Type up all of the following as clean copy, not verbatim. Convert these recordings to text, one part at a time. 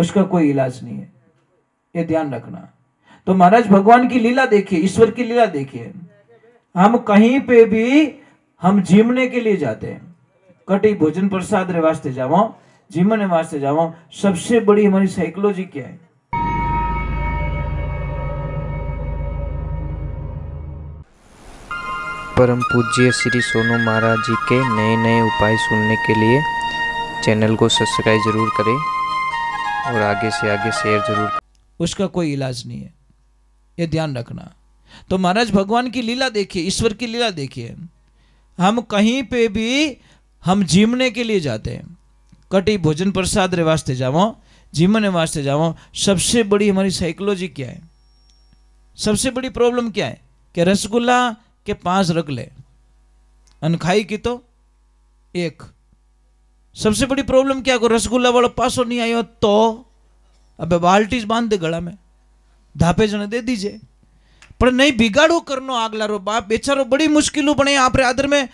उसका कोई इलाज नहीं है, ये ध्यान रखना। तो महाराज भगवान की लीला देखिए, ईश्वर की लीला देखिए। हम कहीं पे भी हम जीमने के लिए जाते हैं, कटी भोजन प्रसाद रे वास्ते जाओ, जीमने वास्ते जाओ। सबसे बड़ी हमारी साइकोलॉजी क्या है? परम पूज्य श्री सोनू महाराज जी के नए नए उपाय सुनने के लिए चैनल को सब्सक्राइब जरूर करें और आगे से आगे शेयर जरूर करें। उसका कोई इलाज नहीं है, ये ध्यान रखना। तो महाराज भगवान की लीला देखिए, ईश्वर की लीला देखिए। हम कहीं पे भी हम जीमने के लिए जाते हैं, कटी भोजन प्रसाद रे वास्ते जाओ, जीमने वास्ते जाओ। सबसे बड़ी हमारी साइकोलॉजी क्या है? सबसे बड़ी प्रॉब्लम क्या है कि रसगुल्ला के 5 रख ले, अनखाई की तो 1। सबसे बड़ी प्रॉब्लम क्या है? रसगुल्ला वाला पासो नहीं आयो तो अबे बाल्टी बांध दे गला में, धापे जने दे दीजिए। पर नहीं बिगाड़ो करनो आगलारो बाप बेचारो बड़ी मुश्किलों बने आप रे आदर में।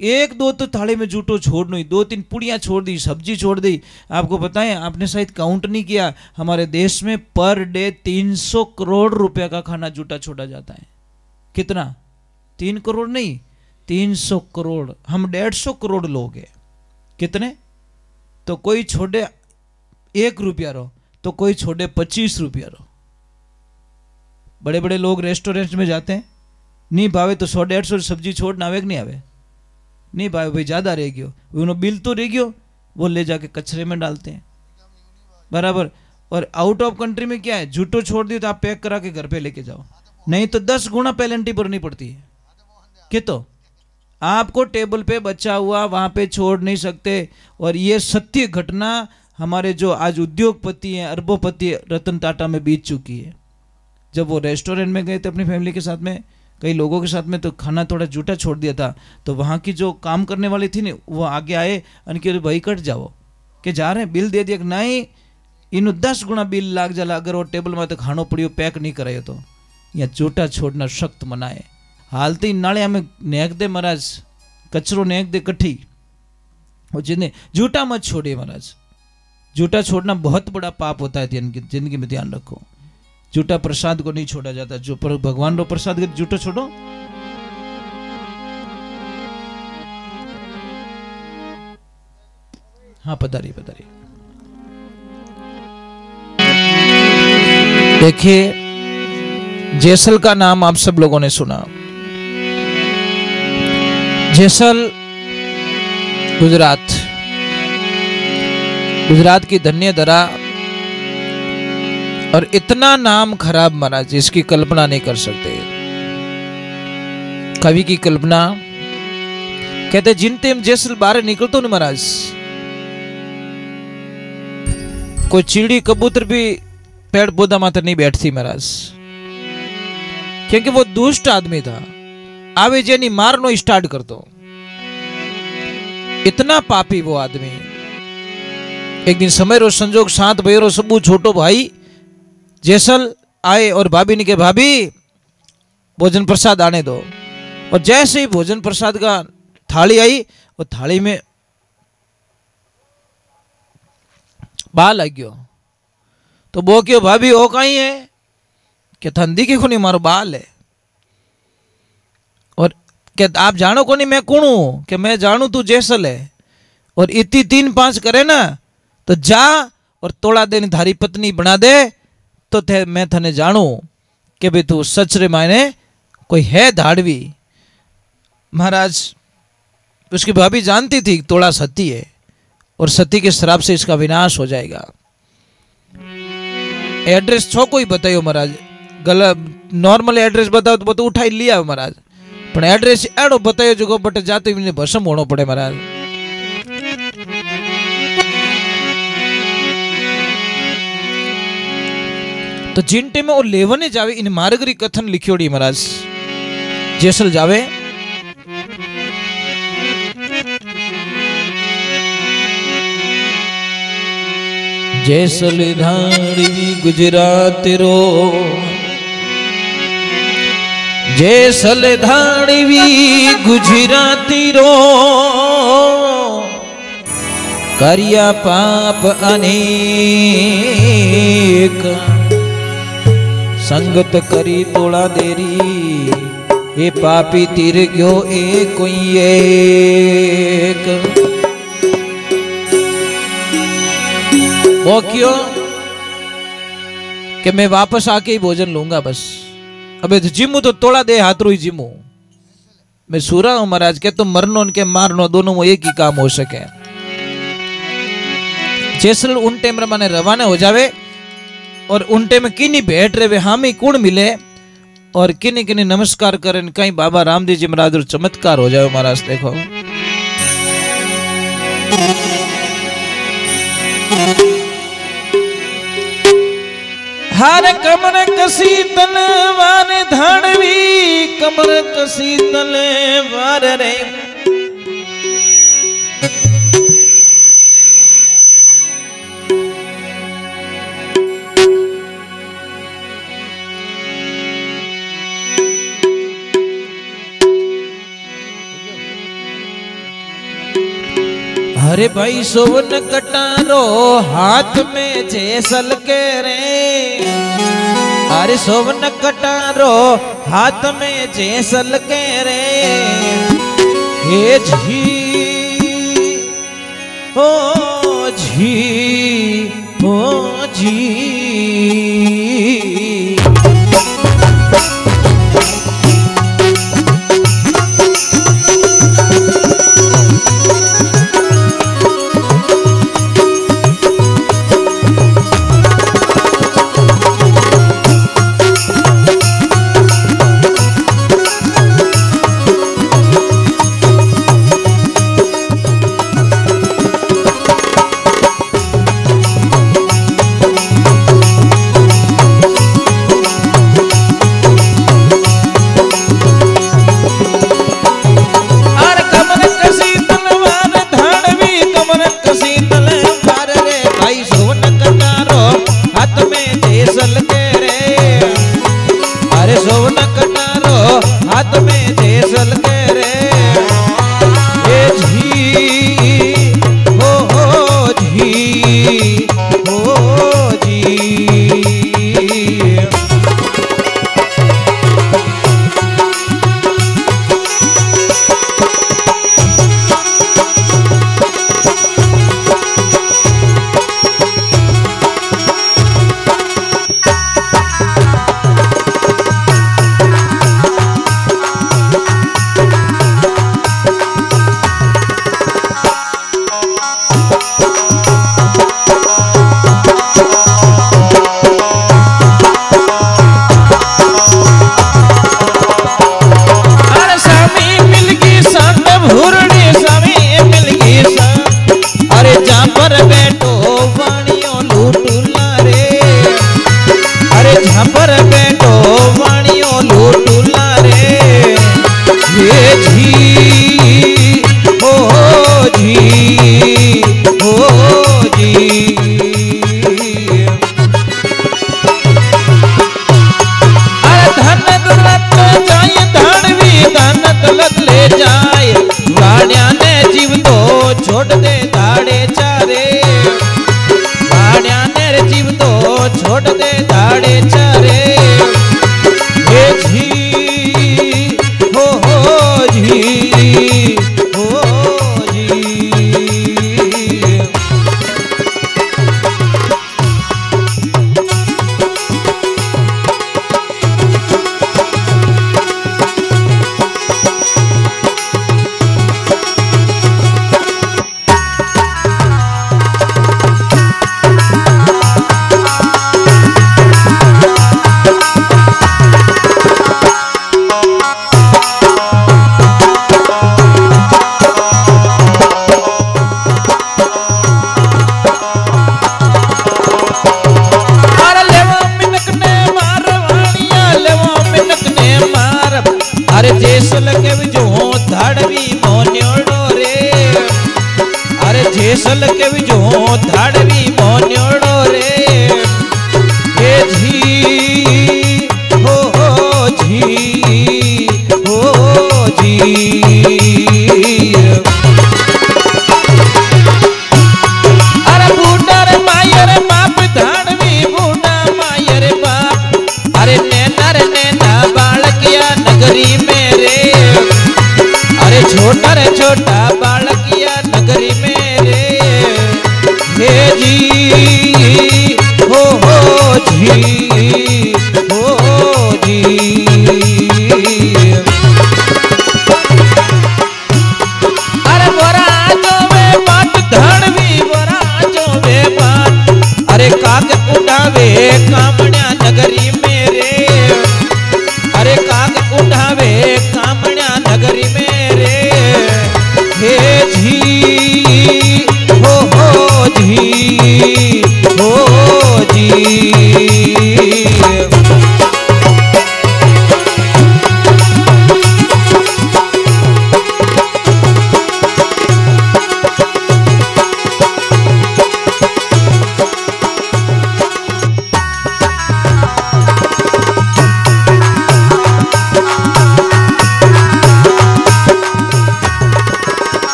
1-2 तो थाली में जूठो छोड़नो ही, 2-3 पुड़ियाँ छोड़ दी, सब्जी छोड़ दी। आपको बताएं, आपने शायद काउंट नहीं किया, हमारे देश में पर डे 300 करोड़ रुपया का खाना जूठा छोड़ा जाता है। कितना? 3 करोड़ नहीं, 300 करोड़। हम 150 करोड़ लोग हैं। कितने? तो कोई छोड़े 1 रुपया रो, तो कोई छोड़े 25 रुपया रो। बड़े बड़े लोग रेस्टोरेंट में जाते हैं, नहीं भावे तो 100-150 सब्जी छोड़ना आवे कि नहीं आवे? नहीं भावे भाई ज़्यादा रह गयो, उन्होंने बिल तो रह गयो, वो ले जाके कचरे में डालते हैं। बराबर। और आउट ऑफ कंट्री में क्या है? झूठो छोड़ दिए तो आप पैक करा के घर पे लेके जाओ, नहीं तो 10 गुना पेनल्टी भरनी पड़ती है। कि तो आपको टेबल पे बचा हुआ वहां पे छोड़ नहीं सकते। और ये सत्य घटना हमारे जो आज उद्योगपति हैं, अरबोपति रतन टाटा में बीत चुकी है। जब वो रेस्टोरेंट में गए थे अपनी फैमिली के साथ में, कई लोगों के साथ में, तो खाना थोड़ा जूठा छोड़ दिया था। तो वहाँ की जो काम करने वाली थी ना, वो आगे आए और भाई कट जाओ, कि जा रहे हैं, बिल दे दिया। नहीं, इन 10 गुना बिल लाग जाला अगर वो टेबल में तो खानो पड़ियो पैक नहीं करायो तो। यहाँ जूठा छोड़ना सख्त मनाए। हालती नाले हमें नेक दे महाराज, कचरो नेक दे कट्ठी, और जिन्हें जूठा मत छोड़िए महाराज। जूठा छोड़ना बहुत बड़ा पाप होता है, जिंदगी में ध्यान रखो। जूठा प्रसाद को नहीं छोड़ा जाता, जो पर भगवान रो प्रसाद के जूठो छोड़ो। हाँ पधारी पधारी। देखिए, जैसल का नाम आप सब लोगों ने सुना। जैसल गुजरात, गुजरात की धन्य धरा, और इतना नाम खराब महाराज, इसकी कल्पना नहीं कर सकते। कवि की कल्पना, कहते जिन टेम जैसल बाहर निकलतो न महाराज, कोई चिड़ी कबूतर भी पेड़ पौधा मात्र नहीं बैठती महाराज, क्योंकि वो दुष्ट आदमी था। आवे जेनी मारनो स्टार्ट कर दो, इतना पापी वो आदमी। एक दिन समय रो संजोग साथ भैरो सबू छोटो भाई जैसल आए और भाभी ने कहा भाभी भोजन प्रसाद आने दो। और जैसे ही भोजन प्रसाद का थाली आई, वो थाली में बाल आ गयो। तो वो क्यों भाभी हो कहीं है? क्या थंदी की खुनी मारो बाल है। और क्या आप जानो को नहीं मैं कौन हूं? कि मैं जानू तू जैसल है, और इतनी 3-5 करे ना तो जा और तोड़ा देने धारी पत्नी बना दे, तो मैं थने जानू कि भाई तू सच रे मायने कोई है धाड़वी। महाराज उसकी भाभी जानती थी तोड़ा सती है, और सती के श्राप से इसका विनाश हो जाएगा। एड्रेस छो कोई बतायो महाराज, गलत नॉर्मल एड्रेस बताओ तो वो उठाई लिया महाराज, पर एड्रेस एडो बतायो जो बट जाते भी भस्म होना पड़े महाराज। तो जिनटे में वो लेवने जावे, इन मार्गरी कथन लिखियोड़ी महाराज। जैसल जावे, जैसल धाड़ी गुजरात रो, जैसल धाड़ी गुजराती रो, करिया पाप अनेक संगत करी तोड़ा देरी, ये पापी तीर गयो एक कोई एक। वो क्यों कि मैं वापस आके ही भोजन लूंगा बस। अबे तो जिमू तो तोड़ा दे हाथरू ही जिमू। मैं सूरा हूं महाराज के तो मरनो उनके मारनो दोनों में एक ही काम हो सके। जैसल उन टाइम माने रवाना हो जावे और उन टाइम किनी भेट रहे हामी कुण मिले और किनी किनी नमस्कार करें कहीं बाबा रामदेव जी महाराज चमत्कार हो जाए महाराज। देखो हार कमर कसी तलवार धाड़वी, कमर कसी तलवार रे। अरे भाई सोवन कटारो हाथ में जैसल के रे, अरे सोवन कटारो हाथ में जैसल के रे। हे झी ओ झी ओ झी।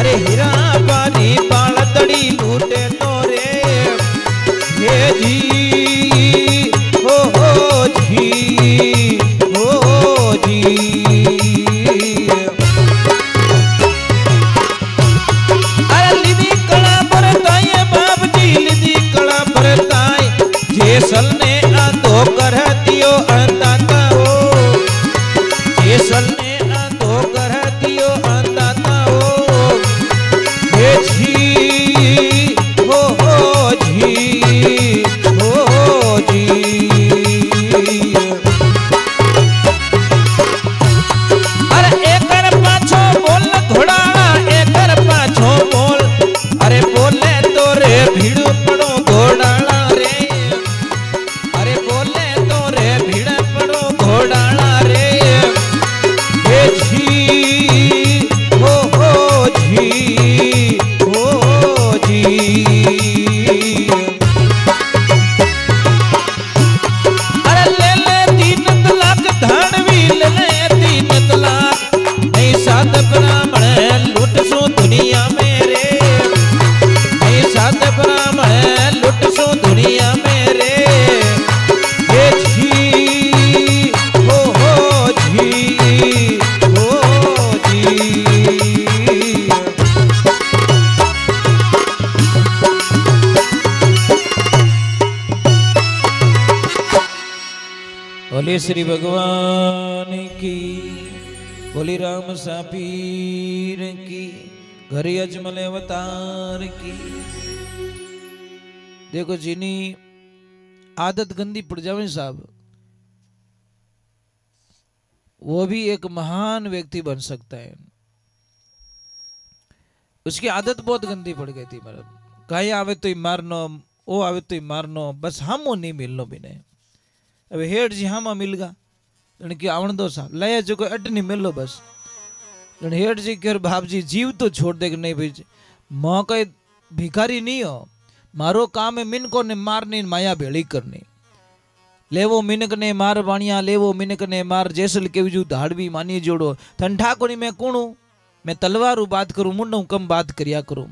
अरे हीरा पानी बालतड़ी लूटे तो रे हे जी हो जी हो जी। अरे लिदी कड़ा भरताई बाप जी लिदी कड़ा भरताई जेसल ने आंधो कर दियो अंदाता हो जेसल ने आंधो कर दियो अंदाता हो हे जी हो जी हो जी। अरे एकर पाछो बोल घोड़ा एकर पाछो बोल अरे बोले तो रे भीड़ पड़ो घोड़ाला रे अरे बोले तो रे भीड़ पड़ो घोड़ाला रे हे जी हो जी हो जी। अरे ले ले 3 तलाक धानवी ले ले 3 तलाक नहीं सात ब्राह्मण लूट सो दुनिया में रे नहीं सात ब्राह्मण लूट सो दुनिया में रे हे जी हो जी हो जी। बोले श्री भगवान की बोली राम सापीर की घरे अजमल अवतार की। देखो जिनी आदत गंदी पड़ जावे साहब वो भी एक महान व्यक्ति बन सकता है। उसकी आदत बहुत गंदी पड़ गई थी मतलब कहीं आवे तो ही मारनो ओ आवे तो ही मारनो बस हम वो नहीं मिलनो भी नहीं। अब हेठ जी हाँ मिल गा कि आवण दो साहब लया जो कोई अट नहीं मिल लो बस हेठ जी कर बाप जी जीव तो छोड़ दे नहीं भाई मैं कोई भिखारी नहीं हो मारो काम है मिनको ने मारनी माया भेड़ी करनी लेवो मिनक ने मार बाणिया लेवो मिनक ने मार जैसल के विजू धाड़वी मानी जोड़ो थन ठाकुर मैं कूणू मैं तलवारू बात करूं मुंडू कम बात करिया करूं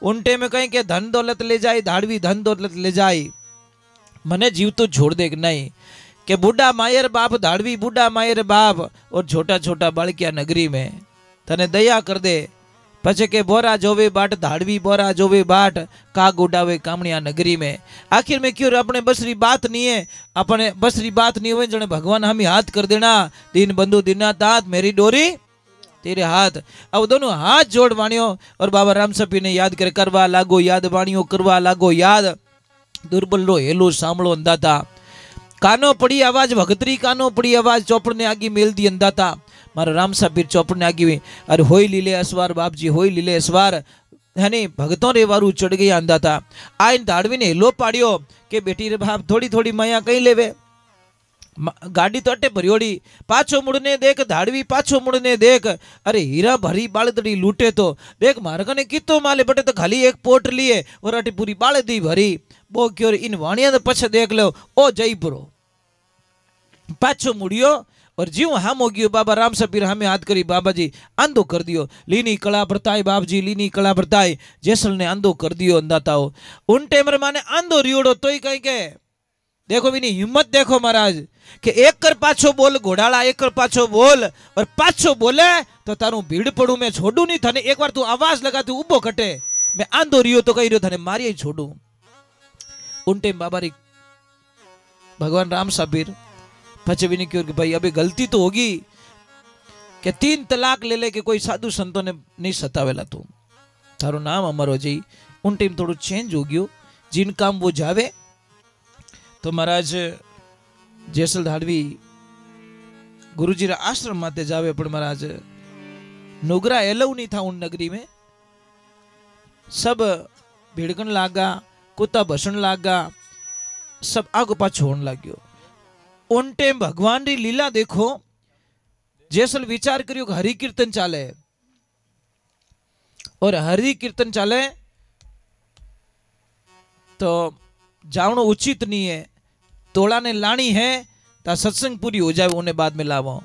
उनटे में कहीं के धन दौलत ले जाए धाड़वी धन दौलत ले जाए मने जीव तो छोड़ दे नहीं के बूढ़ा मायर बाप धाड़वी बूढ़ा मायर बाप और छोटा छोटा बालकिया नगरी में तने दया कर दे पछे के बोरा जोवे बाट धाड़वी बोरा जोवे बाट का गुडावे कामणिया नगरी में। आखिर में क्यों अपने बसरी बात नहीं है अपने बसरी बात नहीं हुए जने भगवान हमें हाथ कर देना दीन बंधु दीना तात मेरी डोरी तेरे हाथ। अब दोनों हाथ जोड़ वाणियों और बाबा राम सपी ने याद कर करवा लागो याद वाणियों करवा लागो याद दुर्बल रो हेलो सामलो अंदाता कानो पड़ी आवाज भगतरी कानो पड़ी आवाज चौपड़ ने आगी मेल दी अंदाता मारो राम साबीर चौपड़ ने आगी अरे होई लीले असवार बाप जी होई लीले असवार है नहीं भगतों रे वारू चढ़ गई अंदाता आइन धाड़वी ने हेलो पाड़ियो के बेटी रे बाप थोड़ी थोड़ी माया कहीं लेवे गाड़ी तो अटे भरियोड़ी पाछो मुड़ने देख धाड़वी पाछो मुड़ने देख अरे हीरा भरी बालदड़ी लूटे तो देख मारका ने कितो माले बटे तो खाली एक पोट लिए और अटे पूरी बालदी भरी बो क्यों इन वाणिया पछ देख लो ओ जयपुरो पाछो मुड़ियो और जीव हम हो गयो बाबा राम सबीर हमें हाथ करी बाबा जी अंधो कर दियो लीनी कला बरताई बाप जी लीनी कला बरताई जैसल ने अंधो कर दियो अंदाताओ उन टेमर माने अंधो रियोड़ो तो ही कहीं के देखो भी नहीं हिम्मत देखो महाराज कि एक कर पाछो बोल घोड़ाला एक कर पाछो बोल और पाछो बोले तो तारू भीड़ पड़ू मैं छोड़ू नहीं थाने एक बार तू आवाज लगा तू उबो कटे मैं आंधो रियो तो कही रियो थाने मारिया ही छोड़ू। उन टाइम बाबा री भगवान राम साबीर पचे भी नहीं क्यों कि भाई अभी गलती तो होगी कि 3 तलाक ले ले के कोई साधु संतों ने नहीं सतावेला तू थारो नाम अमरो जी। उन टाइम थोड़ा चेंज हो गयो जिन काम वो जावे तो महाराज जैसल धाड़वी गुरुजी रा आश्रम माते जावे पर महाराज नुगरा एलव नहीं था उन नगरी में सब भिड़कन लागा कुत्ता भसन लागा सब आगो पाछो होने लाग्यो। उन टाइम भगवान री लीला देखो जैसल विचार करियो कि हरि कीर्तन चाले और हरि कीर्तन चाले तो जावणो उचित नहीं है तोड़ा ने लानी है ता सत्संग पूरी हो जाए उन्हें बाद में लावो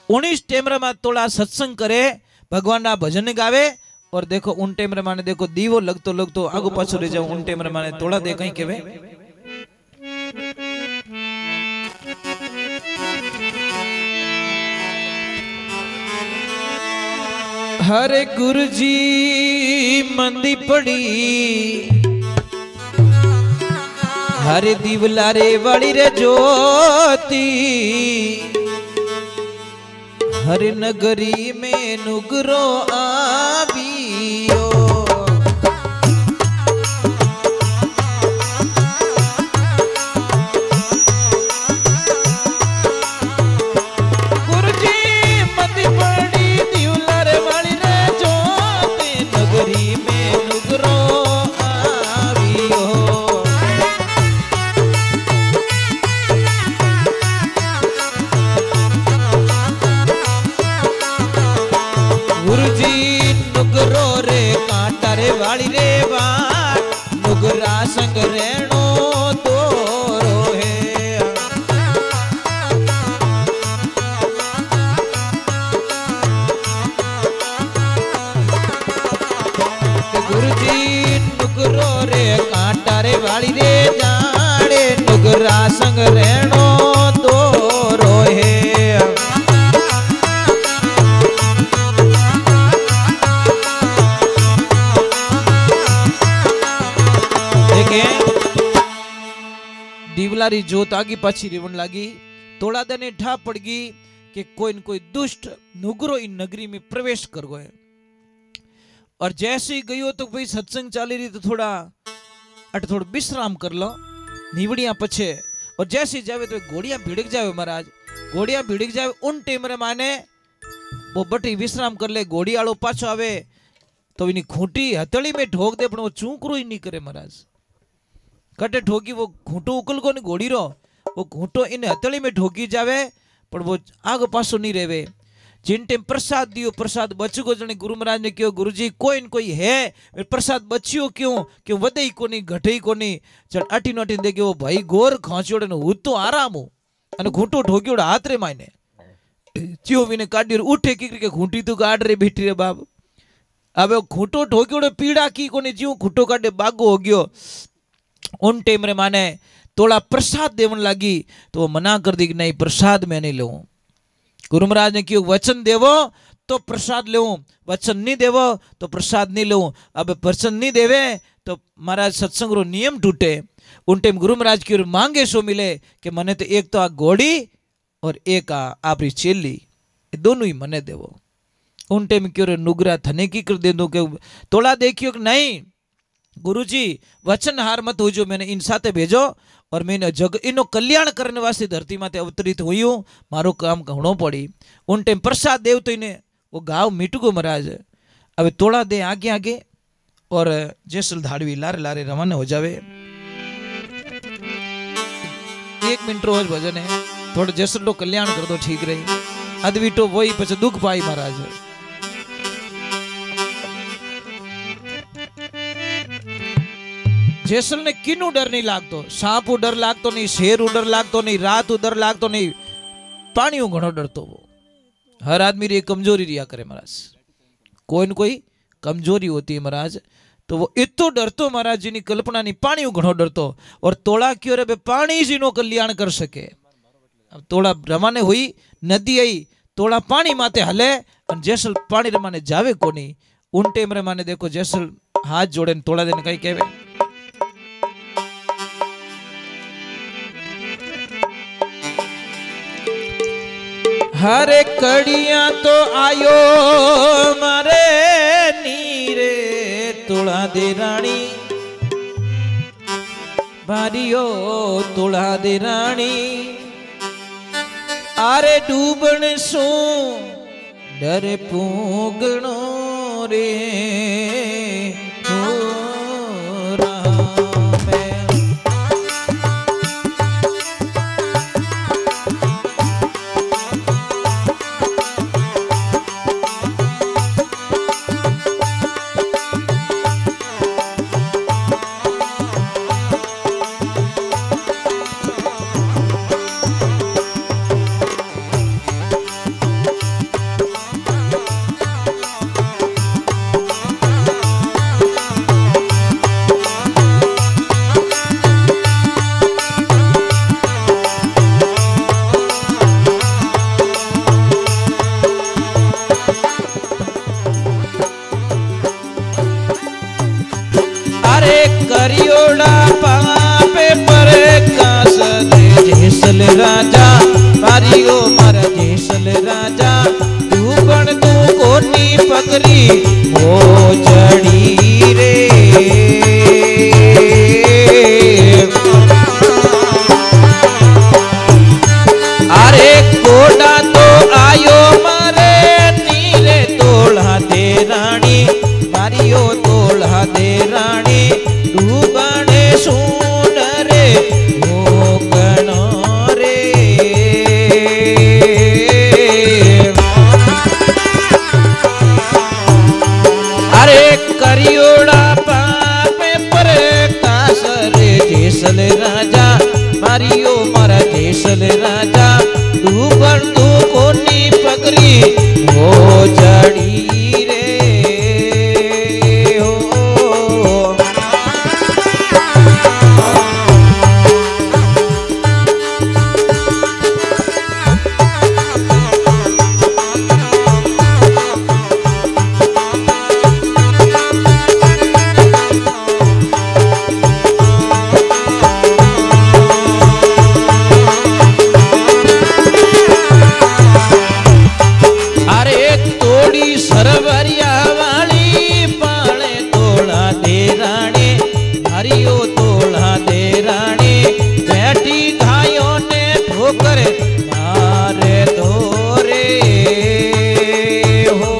19 टेमरा में तोड़ा सत्संग करे भगवान ना भजन गावे और देखो उन टाइम रे माने देखो दीवो लगतो लगतो आगो पाछो रही जाओ उन टाइम रे माने तोड़ा दे कहीं केवे हरे गुरुजी मंदी पड़ी हरे दीवलारे वाली रे ज्योति हर नगरी में नुगरो आबियो गुरुजी मती पड़ी दीवलारे वाली रे ज्योति नगरी में नुगरो आबियो गुरुजी नुगरो रे कांटा रे वाली रे बात नुगरा संग रेणो तोरो है गुरुजी नुगरो रे कांटा रे वाली रे जाने नुगरा संग रेणो तोरो है दीवलारी जोत आगी पाछी रेवण लागी तोड़ा देने ठा पड़ गई कि कोई न कोई दुष्ट नुगरो इन नगरी में प्रवेश कर गए और जैसे ही गयो तो भाई सत्संग चाली रही तो थोड़ा विश्राम कर लो नीवड़िया पछे और जैसे ही जावे तो घोड़िया भिड़क जावे महाराज घोड़िया भिड़क जावे उन टाइम रे माने वो बटी विश्राम कर ले घोड़ी आलो पाछो आवे तो इनी खूंटी हथेली में ठोक दे पण वो चूकरो ही नहीं करे महाराज कटे ठोकी वो घूंटो उकल को नहीं घोड़ी रो वो घूंटो इन हथेली में ठोकी जावे पर वो आग पासो नहीं रेवे जिन टाइम प्रसाद दियो प्रसाद बचगो जने गुरु महाराज ने कहो गुरुजी कोई न कोई है प्रसाद बचियो क्यों वदई कोनी घटई कोनी चल अटी नटी देखे वो भाई गोर खांचोड़े ने हूँ तो आराम हो अने घूंटो ठोक्योड़े हाथ रे मायने चियो विने काढी उठे की के घूंटी तो काढ रे बेटी रे बाप अब घूंटो ठोक्योड़े पीड़ा की कोनी जियो घूंटो काढे बागो हो गयो उन टाइम रे माने तोड़ा प्रसाद देवन लगी तो वो मना कर दी कि नहीं प्रसाद मैं नहीं लूं गुरु महाराज ने क्यों वचन देवो तो प्रसाद लूं वचन नहीं देवो तो प्रसाद नहीं लूं अब वचन नहीं देवे तो महाराज सत्संग रो नियम टूटे उन टाइम गुरु महाराज की मांगे सो मिले कि मने तो एक तो आ घोड़ी और एक आपरी चेली दोनों ही मने देवो उन टाइम क्यों नुगरा थने की कर दे दो कि तोड़ा देखियो कि नहीं गुरुजी वचन हार मत हो जो मैंने इन साथे भेजो और मैंने जग इनो कल्याण करने वास्ते धरती माते अवतरित हुई हूँ मारो काम घणो पड़ी उन टाइम प्रसाद देव तो इन्हें वो गाँव मिटगो महाराज अब तोड़ा दे आगे आगे और जैसल धाड़वी लारे लारे रवाना हो जावे 1 मिनट रोज भजन है थोड़ा जैसल लो कल्याण कर दो ठीक रही अदवीटो वही पछ दुख पाई महाराज जैसल ने किनु डर नहीं लागतो सांपू डर लागतो नहीं शेरू डर लागतो नहीं रातू डर लागतो नहीं पानियों घणो डरतो वो हर आदमी री कमजोरी रिया करे महाराज कोई न कोई कमजोरी होती है महाराज तो वो इतो डरतो महाराज जी की कल्पना नहीं पानियों घणो डरतो और तोड़ा क्यों रे पानी जी नो कल्याण कर सके अब तोड़ा रवाने हुई नदी आई तोड़ा पानी माते हले जैसल पानी रमाने जावे कोनी उन टाइम रे माने देखो जैसल हाथ जोड़े तोड़ा देने कहीं कहवे हरे कड़िया तो आयो मारे नीरे तोड़ा दे रानी बारियो तोड़ा दे रानी आरे डूबण सो डर पूगणो रे करियोड़ा पापे पर कासर जेसल राजा मारियो मारा जेसल राजा तू बन तू कोनी पकड़ी हो चढ़ी रे अरे कोड़ा तो आयो मारे नीरे तोड़ा दे रानी मारियो तोड़ा दे रानी डूबने सुन रे हो गणो रे अरे करियोड़ा पापे पर कासर जेसल राजा मारियो मारा जेसल राजा डूबन तू कोनी पकड़ी हो चढ़ी रे हो सरवरिया वाली पाले तोड़ा दे रानी हरियो तोड़ा दे रानी बैठी घायों ने ठोकर मारे धोरे हो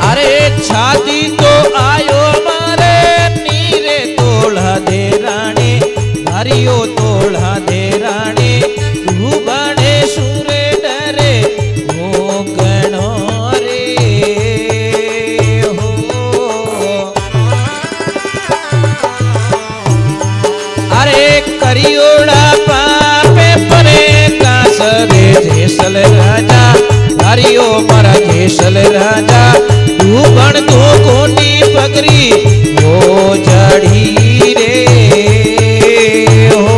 अरे छाती तो आयो मारे नीरे तोड़ा दे रानी हरियो तोड़ा दे रानी तू बड़े सूरे डरे हो गणो रे हो अरे करियोड़ा पापे परे कासरे जेसल राजा हरियो मरा जेसल राजा तू बन तू कोनी पकड़ी हो चढ़ी रे हो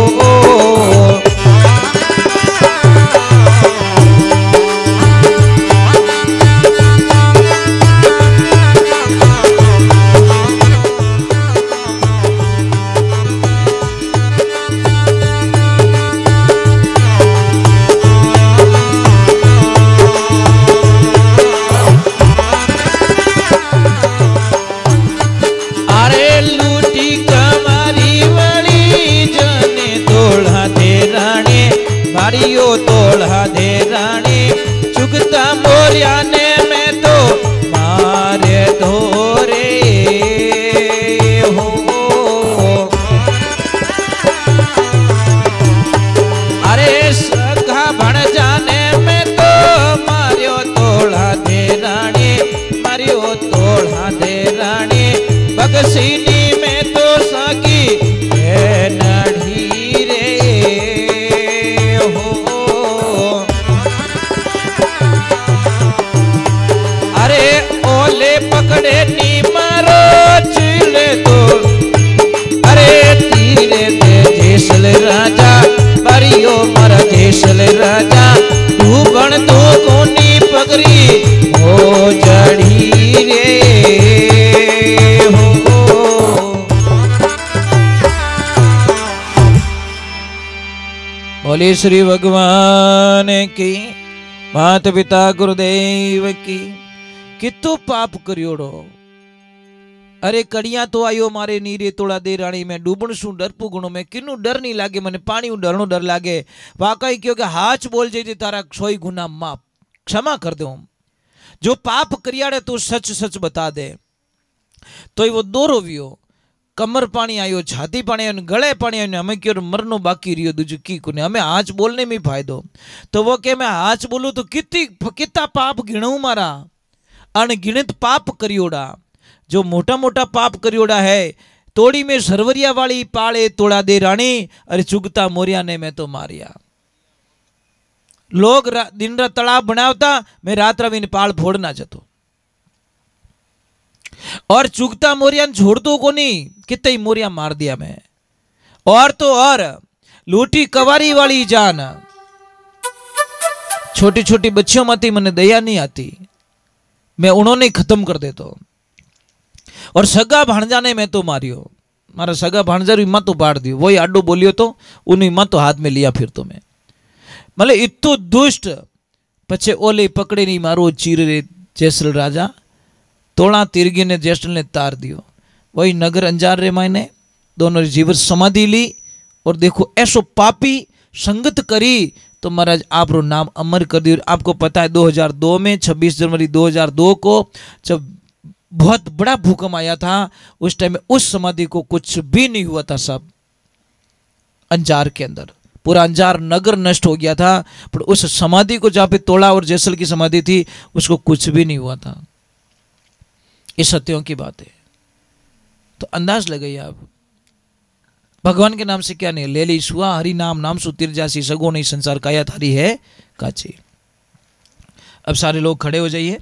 मारियो तोड़ा दे रानी चुगता मोरिया ने मैं तो मारे धोरे हो अरे सगा बन जाने में तो मारियो तोड़ा दे रानी मारियो तोड़ा दे रानी बगसीनी में तो सगी नढ़ी रे अरे ओले पकड़े नी मारो चिले तो अरे तीरे दे जेसल राजा मारियो मारा जेसल राजा तू बन तू कोनी पकड़ी हो चढ़ी रे हो बोले श्री भगवान की माता पिता गुरुदेव की कितो पाप करियोड़ो अरे कड़िया तो आयो मारे नीरे तोड़ा दे रानी में डूबण शू डरपू गुणों में किन्नू डर नहीं लागे मने पानी डरनो डर लागे वाकई क्योंकि हाच बोल जे तारा 100 गुना माफ क्षमा कर दो जो पाप करियाड़े तू सच सच बता दे तो वो दोरो वियो कमर पानी आयो छाती पानी आयो गले पानी आयो हमें क्यों मरनो बाकी रियो दूजू की कुने हमें आज बोलने में फायदो तो वो के मैं आज बोलूं तो कितना पाप गिणू मारा अनगिनत पाप करियोड़ा जो मोटा मोटा पाप करियोड़ा है तोड़ी में सरवरिया वाली पाले तोड़ा दे रानी अरे चुगता मोरिया ने मैं तो मारिया लोग दिन रात तालाब बनावता मैं रात रवीन पाल फोड़ना जतो और चुगता मोरिया छोड़ दो को नहीं कितने मोरिया मार दिया मैं और तो और लूटी कवारी वाली जान छोटी छोटी बच्चियों माती मने दया नहीं आती मैं उन्होंने खत्म कर देता। और सगा भाणजा ने मैं तो मारियो, मारा सगा भाणजा री माँ तो बाढ़ दी, वही आडो बोलियो तो उन्हीं माँ तो हाथ में लिया फिर तो मैं, मतलब इतो दुष्ट। पछे ओले पकड़े नहीं मारो चीर रे जैसल राजा, तोड़ा तिरगी ने जैसल ने तार दियो। वही नगर अंजार रे मायने दोनों जीवन समाधि ली। और देखो ऐसो पापी संगत करी तो महाराज आप रो नाम अमर कर दियो। आपको पता है 2002 में 26 जनवरी 2002 को जब बहुत बड़ा भूकंप आया था, उस टाइम में उस समाधि को कुछ भी नहीं हुआ था। सब अंजार के अंदर पूरा अंजार नगर नष्ट हो गया था, पर उस समाधि को जहां पे तोड़ा और जैसल की समाधि थी उसको कुछ भी नहीं हुआ था। ये सत्यों की बात है। तो अंदाज लगाइए आप, भगवान के नाम से क्या नहीं, ले ली सुआ हरि नाम नाम सुतिर जासी सगो नहीं संसार काया थारी है काची। अब सारे लोग खड़े हो जाइए।